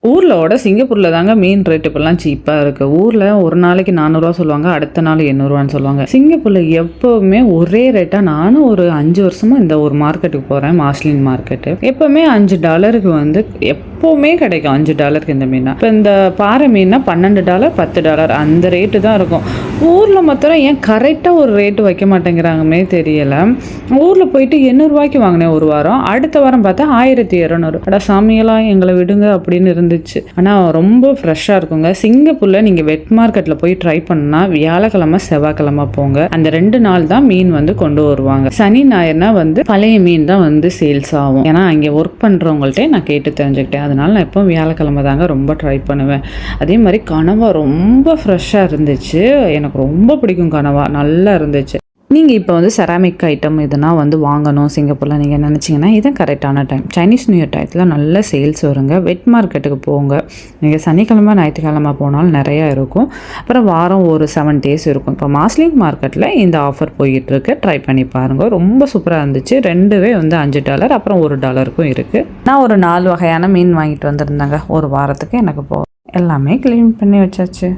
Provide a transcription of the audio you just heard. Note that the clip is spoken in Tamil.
ஊர்லோட சிங்கப்பூர்ல தாங்க மீன் ரேட் இப்போல்லாம் சீப்பா இருக்கு. ஊர்ல ஒரு நாளைக்கு 400 சொல்லுவாங்க. அடுத்த நாள் 800 சொல்லுவாங்க. சிங்கப்பூர்ல எப்பவுமே ஒரே ரேட்டா நானும் ஒரு 5 வருஷமா இந்த ஒரு மார்க்கெட்டுக்கு போறேன். மாஸ்லின் மார்க்கெட்டு. எப்பவுமே $5 வந்து எப்பவுமே கிடைக்கும். $5 இந்த மீனா. இப்போ இந்த பாறை மீன்னா $12 $10 அந்த ரேட்டு தான் இருக்கும். ஊர்ல மாத்திரம் ஏன் கரெக்டா ஒரு ரேட்டு வைக்க மாட்டேங்கிறாங்கன்னே தெரியல. ஊர்ல போயிட்டு $800 வாங்கினேன் ஒரு வாரம். அடுத்த வாரம் பார்த்தா 1200. அட சாமியெல்லாம் எங்களை விடுங்க அப்படின்னு இருந்துச்சு. ஆனால் ரொம்ப ஃப்ரெஷ்ஷாக இருக்குங்க. சிங்கப்பூர்ல நீங்கள் வெட் மார்க்கெட்டில் போய் ட்ரை பண்ணா வியாழக்கிழமை செவ்வாய்க்கிழமை போங்க. அந்த 2 நாள் தான் மீன் வந்து கொண்டு வருவாங்க. சனி ஞாயிறுனா வந்து பழைய மீன் தான் வந்து சேல்ஸ் ஆகும். ஏன்னா அங்கே ஒர்க் பண்ணுறவங்கள்ட்டே நான் கேட்டு தெரிஞ்சுக்கிட்டேன். அதனால நான் எப்போ வியாழக்கிழமை தாங்க ரொம்ப ட்ரை பண்ணுவேன். அதே மாதிரி கனவா ரொம்ப ஃப்ரெஷ்ஷாக இருந்துச்சு. எனக்கு ரொம்ப பிடிக்கும் கனவா, நல்லா இருந்துச்சு. நீங்கள் இப்போ வந்து செராமிக் ஐட்டம் இதெல்லாம் வந்து வாங்கணும் சிங்கப்பூரில் நீங்கள் நினச்சிங்கன்னா இதுதான் கரெக்டான டைம். சைனீஸ் நியூ இயர் டயத்தில் நல்ல சேல்ஸ் வருங்க. வெட் மார்க்கெட்டுக்கு போங்க. நீங்கள் சனிக்கிழமை ஞாயிற்றுக்கிழமை போனாலும் நிறையா இருக்கும். அப்புறம் வாரம் ஒரு 7 days இருக்கும். இப்போ மாஸ்லின் மார்க்கெட்டில் இந்த ஆஃபர் போயிட்டுருக்கு. ட்ரை பண்ணி பாருங்கள். ரொம்ப சூப்பராக இருந்துச்சு. ரெண்டுவே வந்து $5 அப்புறம் $1 இருக்குது. நான் ஒரு 4 வகையான மீன் வாங்கிட்டு வந்திருந்தேங்க. ஒரு வாரத்துக்கு எனக்கு எல்லாமே க்ளீன் பண்ணி வச்சாச்சு.